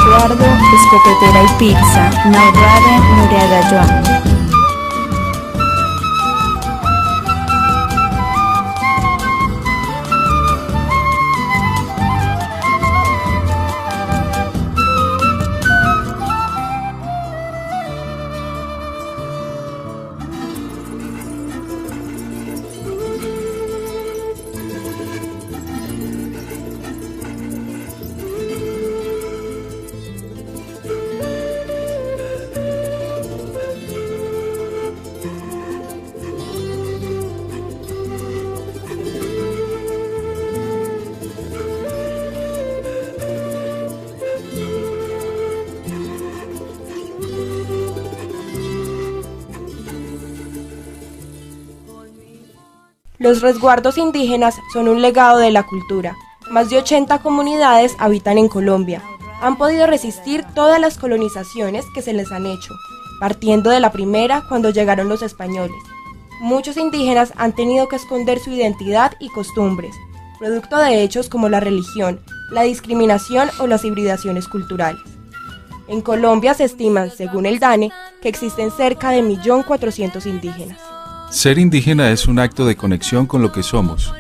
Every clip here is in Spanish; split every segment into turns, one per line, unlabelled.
resguardo, escopetera y pizza, Naurrade, Nuriaga Joan.
Los resguardos indígenas son un legado de la cultura. Más de 80 comunidades habitan en Colombia. Han podido resistir todas las colonizaciones que se les han hecho, partiendo de la primera cuando llegaron los españoles. Muchos indígenas han tenido que esconder su identidad y costumbres, producto de hechos como la religión, la discriminación o las hibridaciones culturales. En Colombia se estiman, según el DANE, que existen cerca de 1.400.000 indígenas.
Ser indígena es un acto de conexión con lo que somos.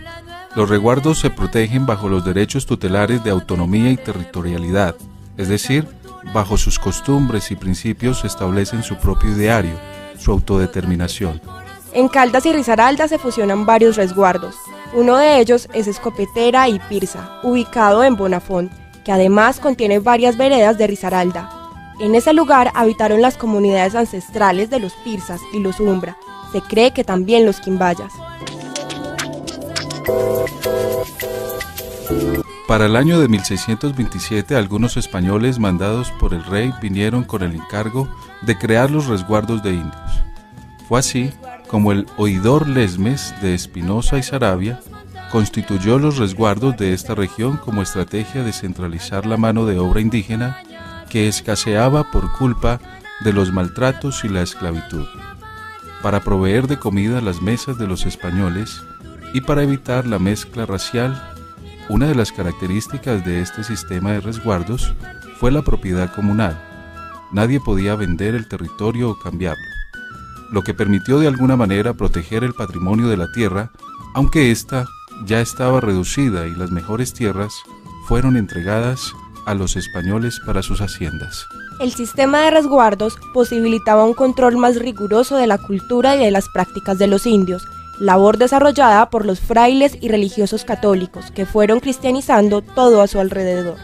Los resguardos se protegen bajo los derechos tutelares de autonomía y territorialidad, es decir, bajo sus costumbres y principios se establecen su propio ideario, su autodeterminación.
En Caldas y Risaralda se fusionan varios resguardos. Uno de ellos es Escopetera y Pirsa, ubicado en Bonafont, que además contiene varias veredas de Risaralda. En ese lugar habitaron las comunidades ancestrales de los Pirsas y los Umbra. Se cree que también los Quimbayas.
Para el año de 1627, algunos españoles mandados por el rey vinieron con el encargo de crear los resguardos de indios. Fue así como el oidor Lesmes de Espinosa y Saravia constituyó los resguardos de esta región como estrategia de centralizar la mano de obra indígena que escaseaba por culpa de los maltratos y la esclavitud, para proveer de comida las mesas de los españoles y para evitar la mezcla racial. Una de las características de este sistema de resguardos fue la propiedad comunal. Nadie podía vender el territorio o cambiarlo, lo que permitió de alguna manera proteger el patrimonio de la tierra, aunque ésta ya estaba reducida y las mejores tierras fueron entregadas a los españoles para sus haciendas.
El sistema de resguardos posibilitaba un control más riguroso de la cultura y de las prácticas de los indios, labor desarrollada por los frailes y religiosos católicos que fueron cristianizando todo a su alrededor.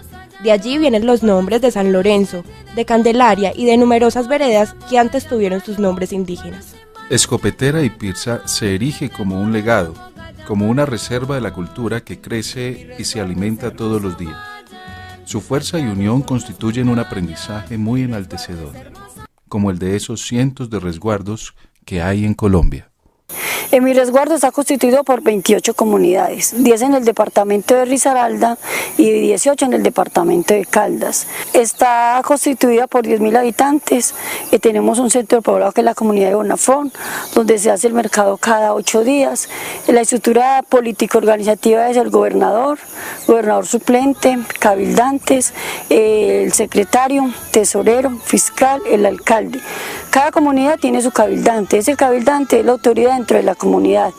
De allí vienen los nombres de San Lorenzo, de Candelaria y de numerosas veredas que antes tuvieron sus nombres indígenas.
Escopetera y Pirsa se erige como un legado, como una reserva de la cultura que crece y se alimenta todos los días. Su fuerza y unión constituyen un aprendizaje muy enaltecedor, como el de esos cientos de resguardos que hay en Colombia.
Mi resguardo está constituido por 28 comunidades, 10 en el departamento de Risaralda y 18 en el departamento de Caldas. Está constituida por 10.000 habitantes, tenemos un centro poblado que es la comunidad de Bonafont, donde se hace el mercado cada 8 días. La estructura político-organizativa es el gobernador suplente, cabildantes, el secretario, tesorero, fiscal, el alcalde. Cada comunidad tiene su cabildante, ese cabildante es la autoridad dentro de la comunidad.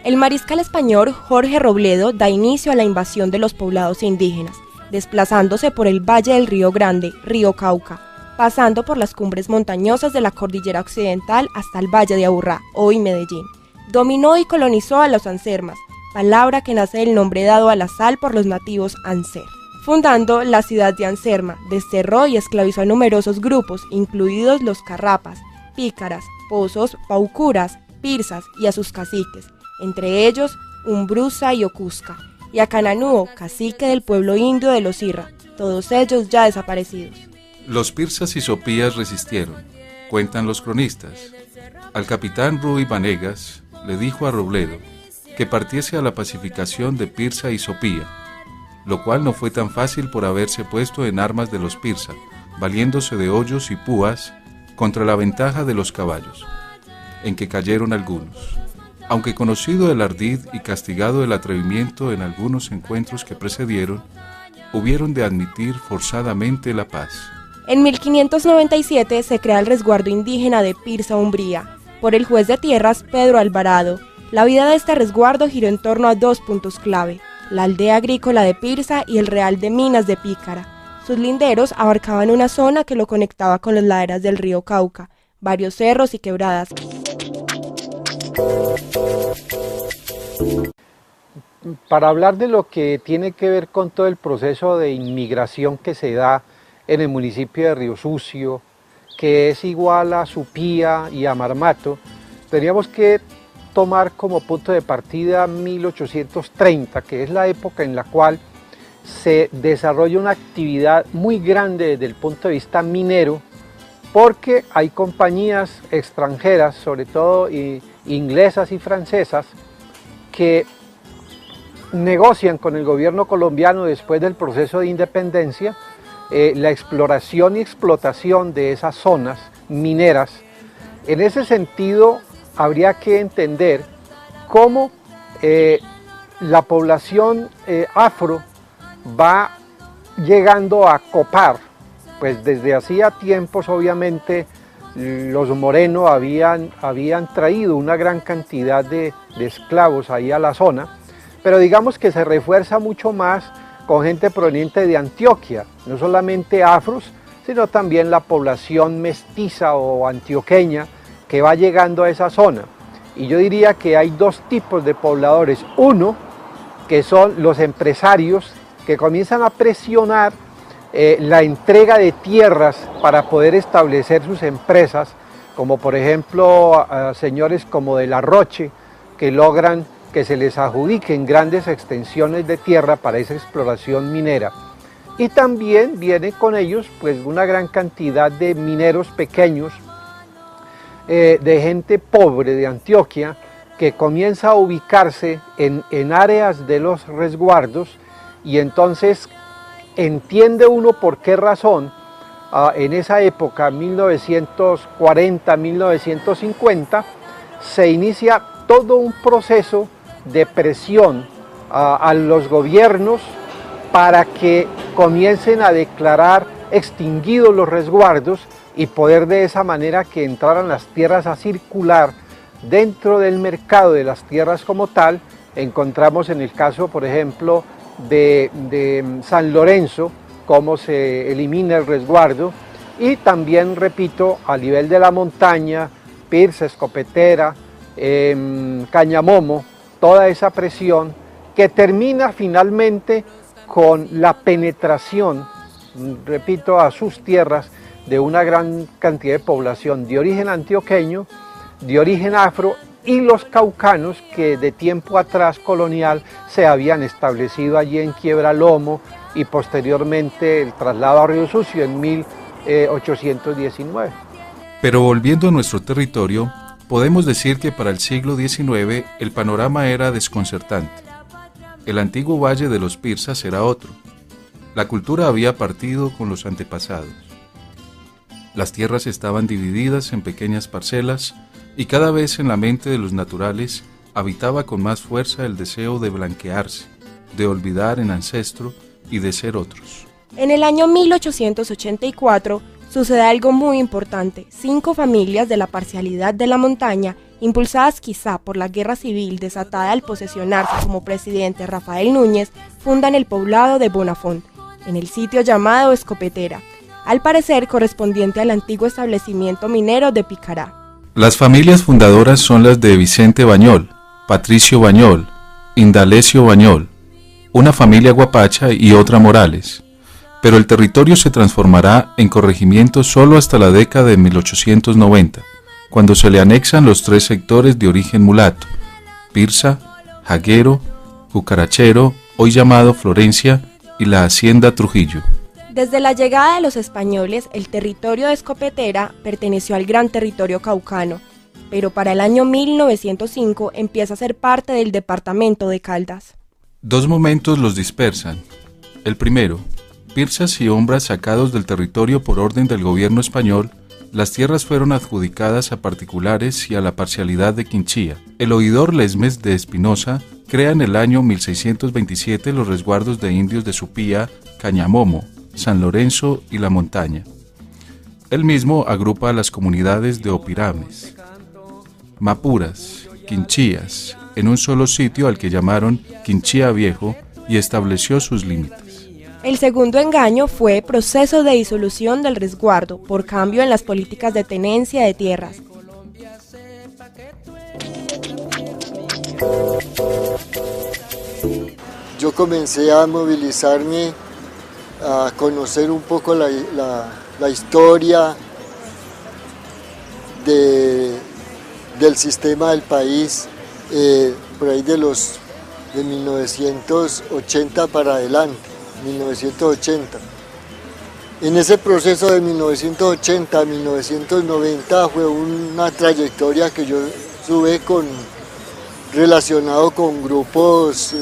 El mariscal español Jorge Robledo da inicio a la invasión de los poblados indígenas, desplazándose por el valle del Río Grande, Río Cauca, pasando por las cumbres montañosas de la cordillera occidental hasta el valle de Aburrá, hoy Medellín. Dominó y colonizó a los ansermas, palabra que nace del nombre dado a la sal por los nativos Anser. Fundando la ciudad de Anserma, desterró y esclavizó a numerosos grupos, incluidos los carrapas, pícaras, pozos, paucuras, pirsas y a sus caciques, entre ellos Umbrusa y Ocusca, y a Cananúo, cacique del pueblo indio de los Irra, todos ellos ya desaparecidos.
Los pirsas y sopías resistieron, cuentan los cronistas. Al capitán Ruy Vanegas le dijo a Robledo que partiese a la pacificación de Pirsa y Sopía, lo cual no fue tan fácil por haberse puesto en armas de los Pirsa, valiéndose de hoyos y púas contra la ventaja de los caballos, en que cayeron algunos. Aunque conocido el ardid y castigado el atrevimiento en algunos encuentros que precedieron, hubieron de admitir forzadamente la paz.
En 1597 se crea el resguardo indígena de Pirsa, Umbría, por el juez de tierras Pedro Alvarado. La vida de este resguardo giró en torno a dos puntos clave: la aldea agrícola de Pirsa y el Real de Minas de Pícara. Sus linderos abarcaban una zona que lo conectaba con las laderas del río Cauca, varios cerros y quebradas.
Para hablar de lo que tiene que ver con todo el proceso de inmigración que se da en el municipio de Río Sucio, que es igual a Supía y a Marmato, teníamos que tomar como punto de partida 1830, que es la época en la cual se desarrolla una actividad muy grande desde el punto de vista minero, porque hay compañías extranjeras, sobre todo inglesas y francesas, que negocian con el gobierno colombiano después del proceso de independencia la exploración y explotación de esas zonas mineras. En ese sentido, habría que entender cómo la población afro va llegando a copar, pues desde hacía tiempos obviamente los morenos habían traído una gran cantidad de esclavos ahí a la zona, pero digamos que se refuerza mucho más con gente proveniente de Antioquia, no solamente afros, sino también la población mestiza o antioqueña que va llegando a esa zona. Y yo diría que hay dos tipos de pobladores: uno, que son los empresarios, que comienzan a presionar la entrega de tierras para poder establecer sus empresas, como por ejemplo señores como de La Roche, que logran que se les adjudiquen grandes extensiones de tierra para esa exploración minera. Y también viene con ellos pues una gran cantidad de mineros pequeños, de gente pobre de Antioquia, que comienza a ubicarse en áreas de los resguardos, y entonces entiende uno por qué razón en esa época, 1940-1950, se inicia todo un proceso de presión a los gobiernos para que comiencen a declarar extinguidos los resguardos y poder de esa manera que entraran las tierras a circular dentro del mercado de las tierras como tal. Encontramos en el caso, por ejemplo, de San Lorenzo, cómo se elimina el resguardo, y también, repito, a nivel de la montaña, Pirsa, Escopetera, Cañamomo, toda esa presión que termina finalmente con la penetración, repito, a sus tierras de una gran cantidad de población de origen antioqueño, de origen afro, y los caucanos que de tiempo atrás colonial se habían establecido allí en Quiebralomo, y posteriormente el traslado a Río Sucio en 1819.
Pero volviendo a nuestro territorio, podemos decir que para el siglo XIX el panorama era desconcertante. El antiguo valle de los Pirsas era otro. La cultura había partido con los antepasados. Las tierras estaban divididas en pequeñas parcelas, y cada vez en la mente de los naturales habitaba con más fuerza el deseo de blanquearse, de olvidar el ancestro y de ser otros.
En el año 1884 sucede algo muy importante. 5 familias de la parcialidad de la montaña, impulsadas quizá por la guerra civil desatada al posesionarse como presidente Rafael Núñez, fundan el poblado de Bonafont, en el sitio llamado Escopetera, al parecer correspondiente al antiguo establecimiento minero de Picará.
Las familias fundadoras son las de Vicente Bañol, Patricio Bañol, Indalecio Bañol, una familia Guapacha y otra Morales, pero el territorio se transformará en corregimiento solo hasta la década de 1890, cuando se le anexan los 3 sectores de origen mulato: Pirsa, Jaguero, Cucarachero, hoy llamado Florencia, y la hacienda Trujillo.
Desde la llegada de los españoles, el territorio de Escopetera perteneció al gran territorio caucano, pero para el año 1905 empieza a ser parte del departamento de Caldas.
2 momentos los dispersan. El primero, Pirsas y Ombras sacados del territorio por orden del gobierno español. Las tierras fueron adjudicadas a particulares y a la parcialidad de Quinchía. El oidor Lesmes de Espinosa crea en el año 1627 los resguardos de indios de Supía, Cañamomo, San Lorenzo y La Montaña. Él mismo agrupa a las comunidades de Opirames, Mapuras, Quinchías, en un solo sitio al que llamaron Quinchía Viejo y estableció sus límites.
El segundo engaño fue proceso de disolución del resguardo por cambio en las políticas de tenencia de tierras.
Yo comencé a movilizarme, a conocer un poco la historia del sistema del país, por ahí de 1980 para adelante, 1980. En ese proceso de 1980 a 1990 fue una trayectoria que yo tuve relacionado con grupos,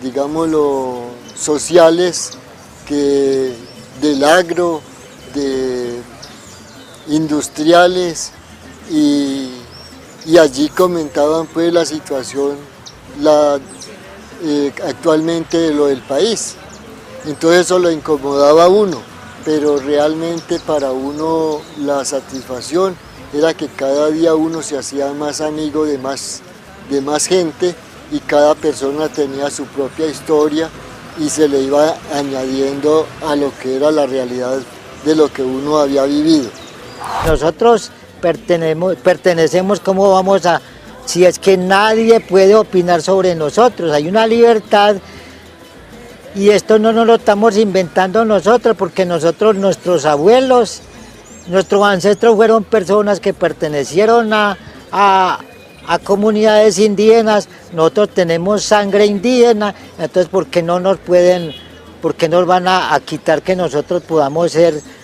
digámoslo, sociales, del agro, de industriales, y allí comentaban pues la situación actualmente de lo del país. Entonces eso lo incomodaba a uno, pero realmente para uno la satisfacción era que cada día uno se hacía más amigo de más gente, y cada persona tenía su propia historia y se le iba añadiendo a lo que era la realidad de lo que uno había vivido.
Nosotros pertenecemos, ¿cómo vamos a...? Si es que nadie puede opinar sobre nosotros, hay una libertad, y esto no nos lo estamos inventando nosotros, porque nuestros abuelos, nuestros ancestros fueron personas que pertenecieron a comunidades indígenas. Nosotros tenemos sangre indígena, entonces ¿por qué no nos van a quitar que nosotros podamos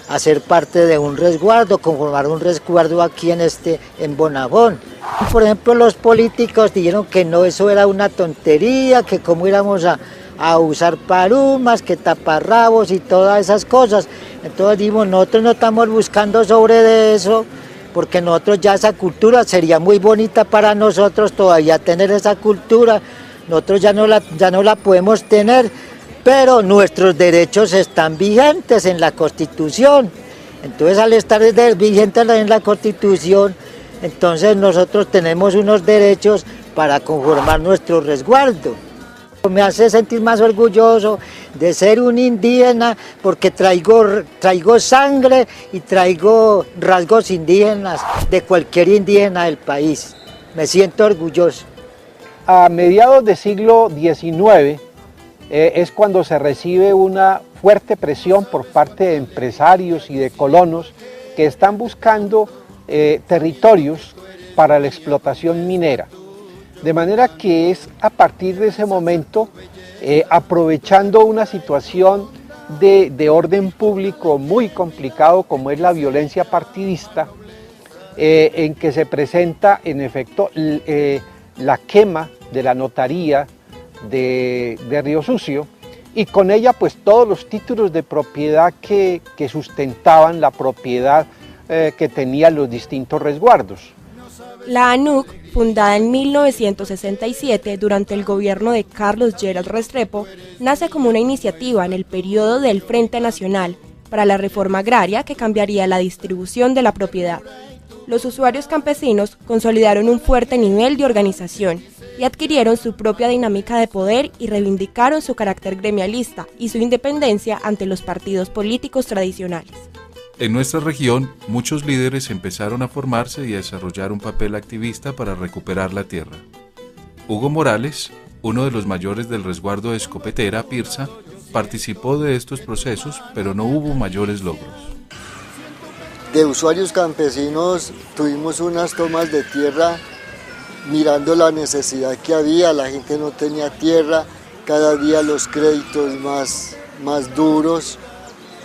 hacer parte de un resguardo, conformar un resguardo aquí en Bonabón? Por ejemplo, los políticos dijeron que no, eso era una tontería, que cómo íbamos a usar parumas, que taparrabos y todas esas cosas. Entonces dijimos, nosotros no estamos buscando sobre eso, porque nosotros ya esa cultura sería muy bonita para nosotros todavía tener esa cultura. Nosotros ya no la podemos tener, pero nuestros derechos están vigentes en la Constitución. Entonces, al estar vigentes en la Constitución, entonces nosotros tenemos unos derechos para conformar nuestro resguardo. Me hace sentir más orgulloso de ser un indígena, porque traigo sangre y traigo rasgos indígenas de cualquier indígena del país. Me siento orgulloso.
A mediados del siglo XIX es cuando se recibe una fuerte presión por parte de empresarios y de colonos que están buscando territorios para la explotación minera. De manera que es a partir de ese momento, aprovechando una situación de orden público muy complicado como es la violencia partidista, en que se presenta en efecto la quema de la notaría de Río Sucio, y con ella pues todos los títulos de propiedad que sustentaban la propiedad que tenían los distintos resguardos.
La ANUC, fundada en 1967 durante el gobierno de Carlos Lleras Restrepo, nace como una iniciativa en el periodo del Frente Nacional para la Reforma Agraria que cambiaría la distribución de la propiedad. Los usuarios campesinos consolidaron un fuerte nivel de organización y adquirieron su propia dinámica de poder y reivindicaron su carácter gremialista y su independencia ante los partidos políticos tradicionales.
En nuestra región, muchos líderes empezaron a formarse y a desarrollar un papel activista para recuperar la tierra. Hugo Morales, uno de los mayores del resguardo de Escopetera, Pirsa, participó de estos procesos, pero no hubo mayores logros.
De usuarios campesinos tuvimos unas tomas de tierra mirando la necesidad que había. La gente no tenía tierra, cada día los créditos más duros,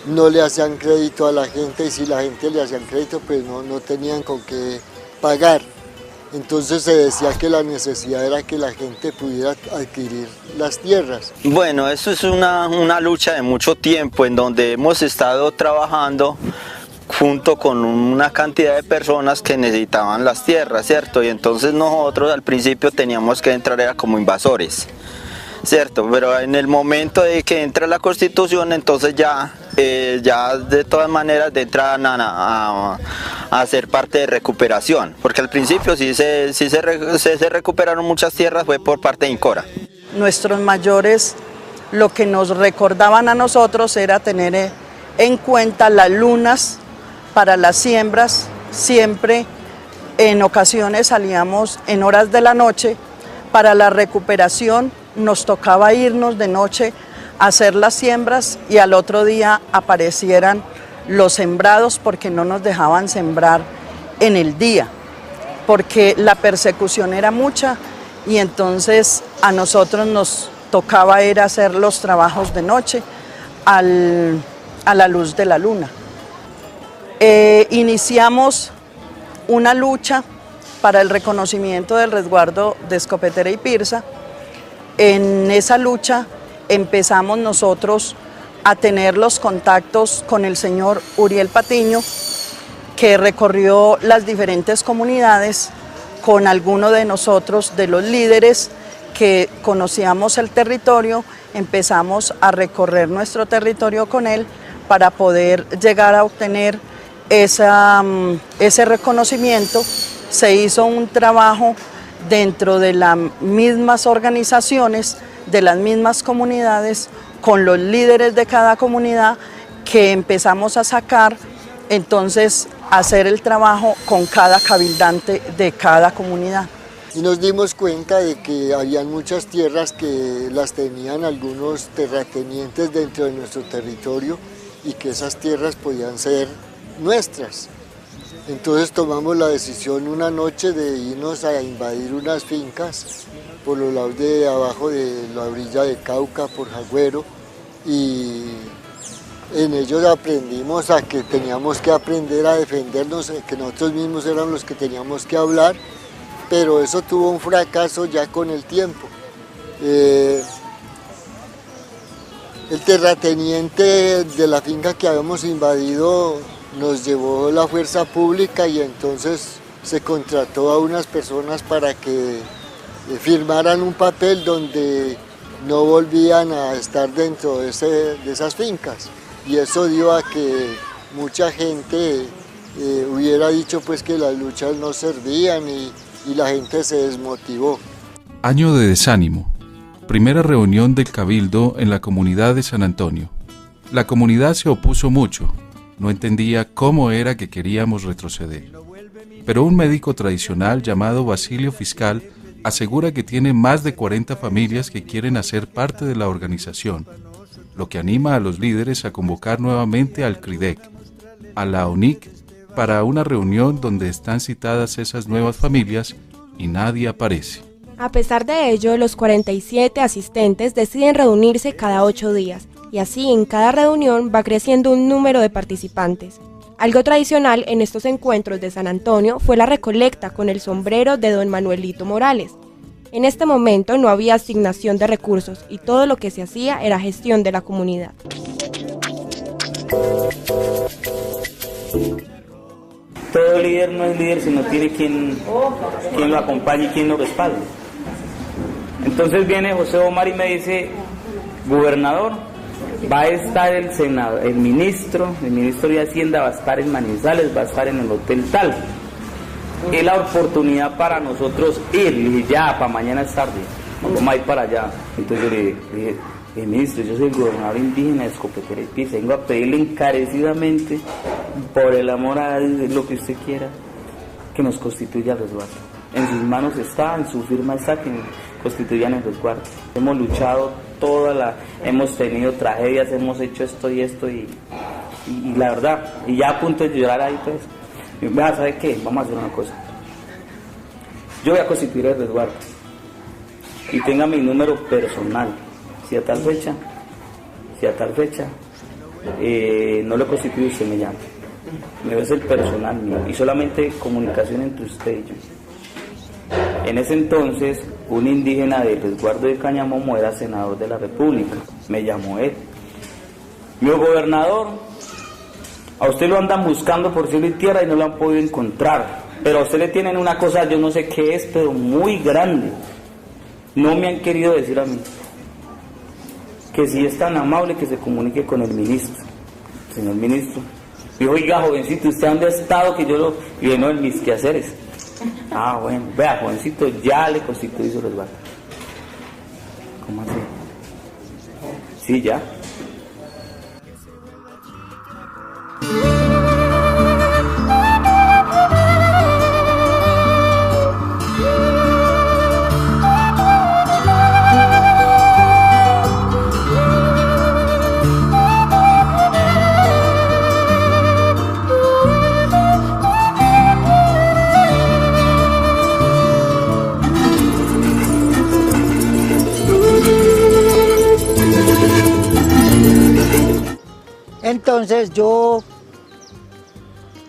no le hacían crédito a la gente, y si la gente le hacían crédito pues no tenían con qué pagar. Entonces se decía que la necesidad era que la gente pudiera adquirir las tierras.
Bueno, eso es una lucha de mucho tiempo en donde hemos estado trabajando junto con una cantidad de personas que necesitaban las tierras, ¿cierto? Y entonces nosotros al principio teníamos que entrar era como invasores. cierto, pero en el momento de que entra la Constitución, entonces ya de todas maneras entran a ser parte de recuperación, porque al principio sí se recuperaron muchas tierras, fue por parte de INCORA.
Nuestros mayores lo que nos recordaban a nosotros era tener en cuenta las lunas para las siembras. Siempre en ocasiones salíamos en horas de la noche. Para la recuperación nos tocaba irnos de noche a hacer las siembras y al otro día aparecieran los sembrados, porque no nos dejaban sembrar en el día, porque la persecución era mucha y entonces a nosotros nos tocaba ir a hacer los trabajos de noche a la luz de la luna. Iniciamos una lucha para el reconocimiento del resguardo de Escopetera y Pirsa. En esa lucha empezamos nosotros a tener los contactos con el señor Uriel Patiño, que recorrió las diferentes comunidades con alguno de nosotros, de los líderes que conocíamos el territorio. Empezamos a recorrer nuestro territorio con él para poder llegar a obtener ese reconocimiento. Se hizo un trabajo dentro de las mismas organizaciones, de las mismas comunidades, con los líderes de cada comunidad, que empezamos a sacar, entonces, hacer el trabajo con cada cabildante de cada comunidad.
Y nos dimos cuenta de que habían muchas tierras que las tenían algunos terratenientes dentro de nuestro territorio y que esas tierras podían ser nuestras. Entonces tomamos la decisión una noche de irnos a invadir unas fincas por los lados de abajo de la orilla de Cauca, por Jagüero, y en ellos aprendimos a que teníamos que aprender a defendernos, que nosotros mismos éramos los que teníamos que hablar, pero eso tuvo un fracaso ya con el tiempo. El terrateniente de la finca que habíamos invadido nos llevó la fuerza pública y entonces se contrató a unas personas para que firmaran un papel donde no volvían a estar dentro de esas fincas, y eso dio a que mucha gente hubiera dicho pues que las luchas no servían y la gente se desmotivó.
Año de desánimo. Primera reunión del Cabildo en la comunidad de San Antonio. La comunidad se opuso mucho. No entendía cómo era que queríamos retroceder. Pero un médico tradicional llamado Basilio Fiscal asegura que tiene más de 40 familias que quieren hacer parte de la organización, lo que anima a los líderes a convocar nuevamente al CRIDEC, a la ONIC, para una reunión donde están citadas esas nuevas familias y nadie aparece.
A pesar de ello, los 47 asistentes deciden reunirse cada 8 días, y así en cada reunión va creciendo un número de participantes. Algo tradicional en estos encuentros de San Antonio fue la recolecta con el sombrero de don Manuelito Morales. En este momento no había asignación de recursos y todo lo que se hacía era gestión de la comunidad.
Todo líder no es líder si no tiene quien lo acompañe y quien lo respalde. Entonces viene José Omar y me dice: gobernador, va a estar el senador, el ministro de Hacienda va a estar en Manizales, va a estar en el hotel tal. Es la oportunidad para nosotros ir. Le dije, ya, para mañana es tarde, vamos a ir para allá. Entonces yo le dije, ministro, yo soy el gobernador indígena de Escopetera y Pirsa, vengo a pedirle encarecidamente, por el amor a Dios, lo que usted quiera, que nos constituya el resguardo. En sus manos está, en su firma está, que constituyan el resguardo. Hemos luchado hemos tenido tragedias, hemos hecho esto y esto, y la verdad, y ya a punto de llorar ahí, pues, ¿sabe qué? Vamos a hacer una cosa. Yo voy a constituir el resguardo y tenga mi número personal. Si a tal fecha no lo constituye, usted me llama. Me va a ser personal mío y solamente comunicación entre usted y yo. En ese entonces, un indígena del resguardo de Cañamomo era senador de la República. Me llamó él. Mi gobernador, a usted lo andan buscando por cielo y tierra y no lo han podido encontrar. Pero a usted le tienen una cosa, yo no sé qué es, pero muy grande. No me han querido decir a mí. que si es tan amable que se comunique con el ministro. Señor ministro, dijo, oiga, jovencito, ¿usted dónde ha estado? Que yo lo lleno en mis quehaceres. Ah, bueno, vea, jovencito, ya le constituí su resguardo. ¿Cómo así? Sí, ya.
Entonces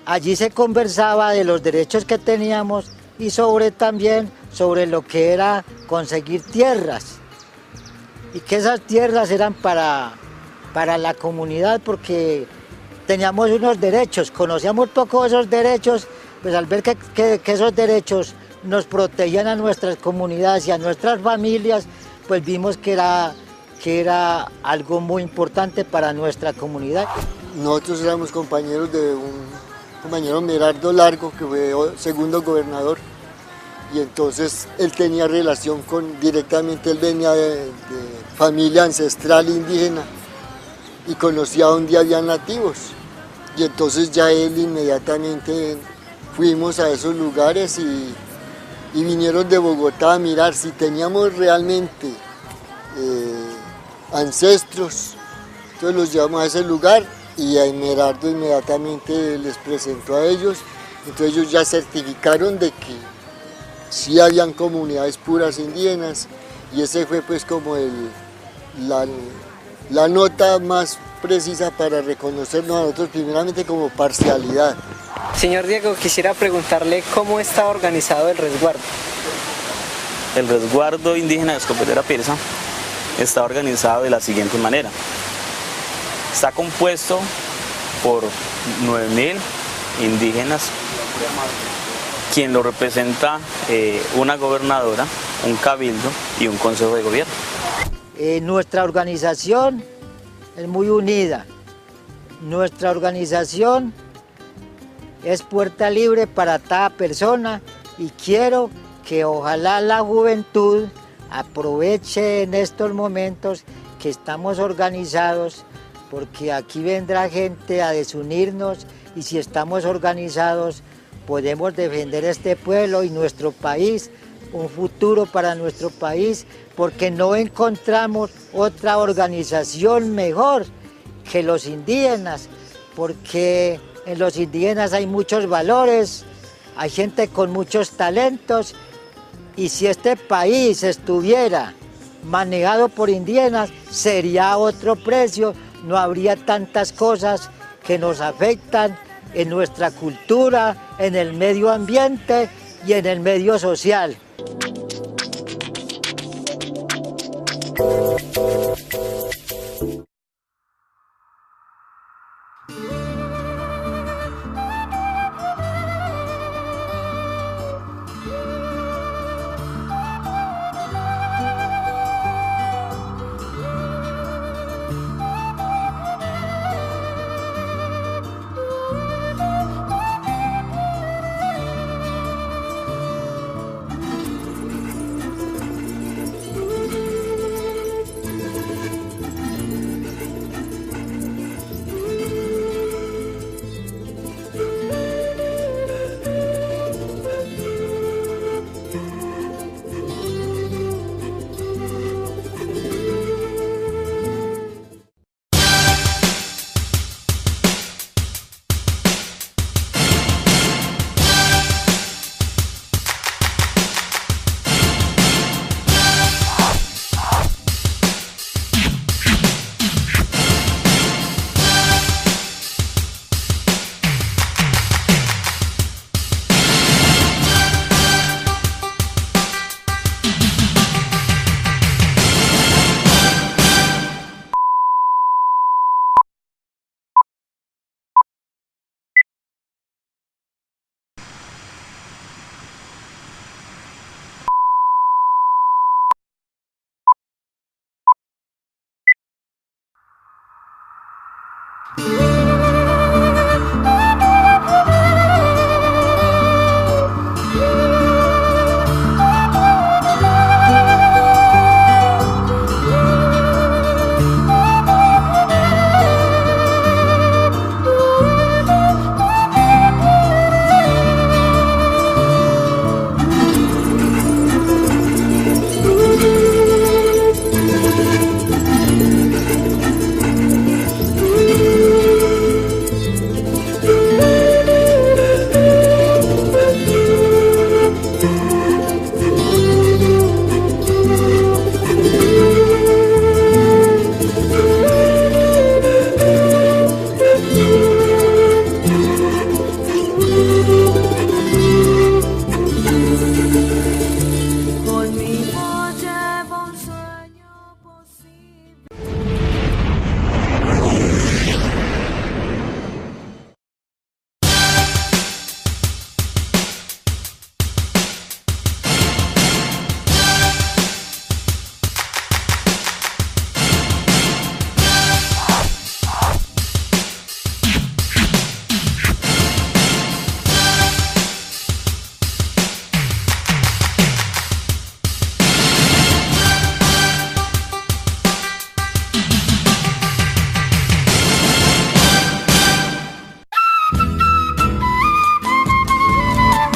allí se conversaba de los derechos que teníamos y también sobre lo que era conseguir tierras y que esas tierras eran para la comunidad porque teníamos unos derechos, conocíamos poco esos derechos, pues al ver que esos derechos nos protegían a nuestras comunidades y a nuestras familias, pues vimos que era algo muy importante para nuestra comunidad.
Nosotros éramos compañeros de un compañero Merardo Largo, que fue segundo gobernador, y entonces él tenía relación directamente, él venía de familia ancestral indígena y conocía donde había nativos, y entonces ya él inmediatamente fuimos a esos lugares y vinieron de Bogotá a mirar si teníamos realmente ancestros. Entonces los llevamos a ese lugar y a Merardo inmediatamente les presentó a ellos. Entonces ellos ya certificaron de que sí habían comunidades puras indígenas y ese fue pues como la nota más precisa para reconocernos a nosotros primeramente como parcialidad.
Señor Diego, quisiera preguntarle cómo está organizado el resguardo.
El resguardo indígena de Escopetera Pirsa está organizado de la siguiente manera. Está compuesto por 9.000 indígenas, quien lo representa una gobernadora, un cabildo y un consejo de gobierno.
Nuestra organización es muy unida. Nuestra organización es puerta libre para toda persona y quiero que ojalá la juventud aproveche en estos momentos que estamos organizados, porque aquí vendrá gente a desunirnos y si estamos organizados podemos defender este pueblo y nuestro país, un futuro para nuestro país, porque no encontramos otra organización mejor que los indígenas, porque en los indígenas hay muchos valores, hay gente con muchos talentos. Y si este país estuviera manejado por indígenas, sería otro precio, no habría tantas cosas que nos afectan en nuestra cultura, en el medio ambiente y en el medio social.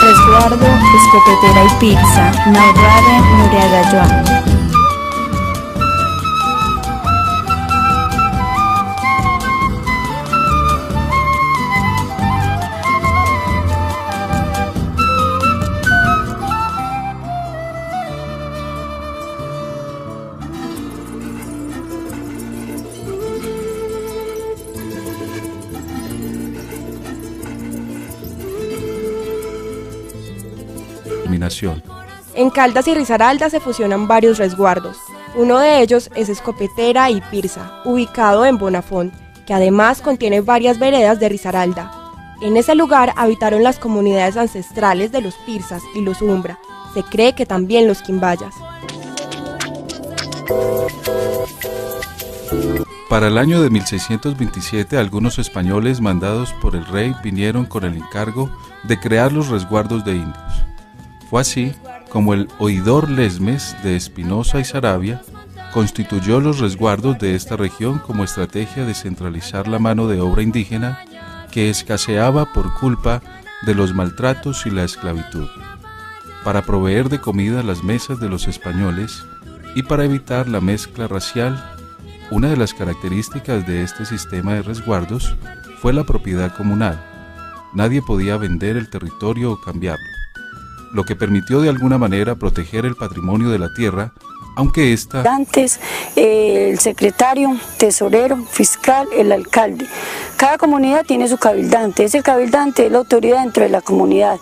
Resguardo, escopetera y pizza. Narraren Nuriaga Joan.
En Caldas y Risaralda se fusionan varios resguardos. Uno de ellos es Escopetera y Pirsa, ubicado en Bonafont, que además contiene varias veredas de Risaralda. En ese lugar habitaron las comunidades ancestrales de los Pirsas y los Umbra. Se cree que también los Quimbayas.
Para el año de 1627, algunos españoles mandados por el rey vinieron con el encargo de crear los resguardos de indios. Fue así como el oidor Lesmes de Espinosa y Saravia constituyó los resguardos de esta región como estrategia de centralizar la mano de obra indígena que escaseaba por culpa de los maltratos y la esclavitud, para proveer de comida las mesas de los españoles y para evitar la mezcla racial. Una de las características de este sistema de resguardos fue la propiedad comunal. Nadie podía vender el territorio o cambiarlo, lo que permitió de alguna manera proteger el patrimonio de la tierra, aunque esta...
Antes, el secretario, tesorero, fiscal, el alcalde. Cada comunidad tiene su cabildante. Ese cabildante es la autoridad dentro de la comunidad.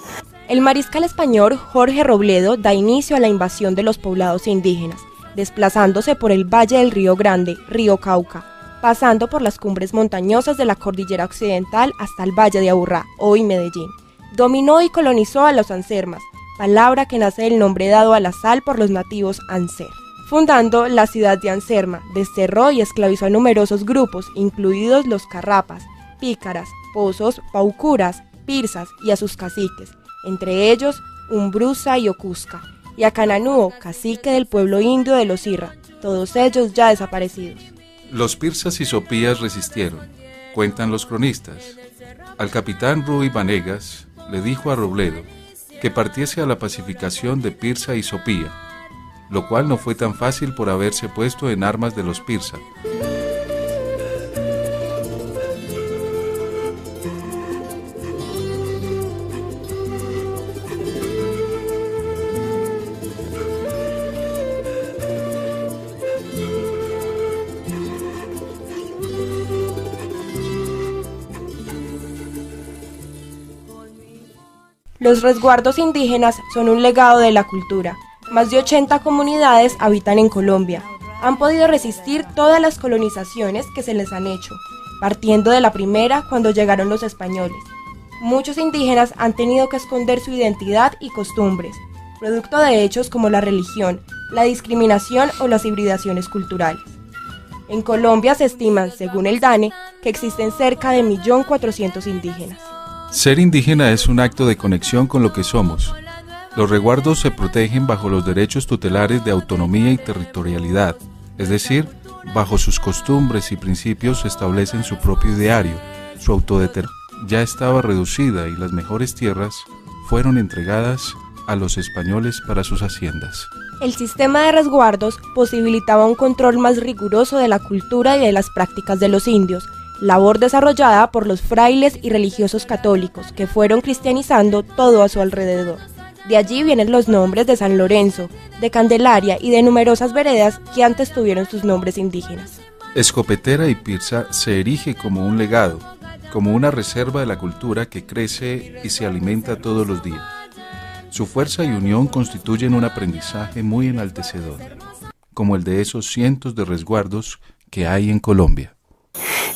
El mariscal español Jorge Robledo da inicio a la invasión de los poblados indígenas, desplazándose por el valle del Río Grande, Río Cauca, pasando por las cumbres montañosas de la cordillera occidental hasta el valle de Aburrá, hoy Medellín. Dominó y colonizó a los ansermas, palabra que nace del nombre dado a la sal por los nativos Anser. Fundando la ciudad de Anserma, desterró y esclavizó a numerosos grupos, incluidos los carrapas, pícaras, pozos, paucuras, pirsas y a sus caciques, entre ellos Umbrusa y Ocusca, y a Cananúo, cacique del pueblo indio de los Irra, todos ellos ya desaparecidos.
Los pirsas y sopías resistieron, cuentan los cronistas. Al capitán Ruy Vanegas le dijo a Robledo que partiese a la pacificación de Pirsa y Sopía, lo cual no fue tan fácil por haberse puesto en armas de los Pirsa.
Los resguardos indígenas son un legado de la cultura. Más de 80 comunidades habitan en Colombia. Han podido resistir todas las colonizaciones que se les han hecho, partiendo de la primera cuando llegaron los españoles. Muchos indígenas han tenido que esconder su identidad y costumbres, producto de hechos como la religión, la discriminación o las hibridaciones culturales. En Colombia se estiman, según el DANE, que existen cerca de 1.400.000 indígenas.
Ser indígena es un acto de conexión con lo que somos. Los resguardos se protegen bajo los derechos tutelares de autonomía y territorialidad, es decir, bajo sus costumbres y principios se establecen su propio ideario, su autodeterminación ya estaba reducida y las mejores tierras fueron entregadas a los españoles para sus haciendas.
El sistema de resguardos posibilitaba un control más riguroso de la cultura y de las prácticas de los indios, labor desarrollada por los frailes y religiosos católicos que fueron cristianizando todo a su alrededor. De allí vienen los nombres de San Lorenzo, de Candelaria y de numerosas veredas que antes tuvieron sus nombres indígenas.
Escopetera y Pirsa se erige como un legado, como una reserva de la cultura que crece y se alimenta todos los días. Su fuerza y unión constituyen un aprendizaje muy enaltecedor, como el de esos cientos de resguardos que hay en Colombia.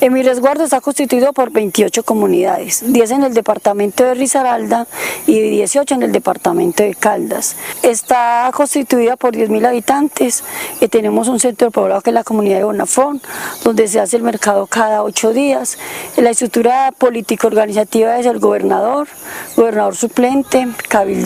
En mi resguardo está constituido por 28 comunidades, 10 en el departamento de Risaralda y 18 en el departamento de Caldas. Está constituida por 10.000 habitantes y tenemos un centro poblado que es la comunidad de Bonafón, donde se hace el mercado cada 8 días. La estructura político-organizativa es el gobernador suplente, cabildo.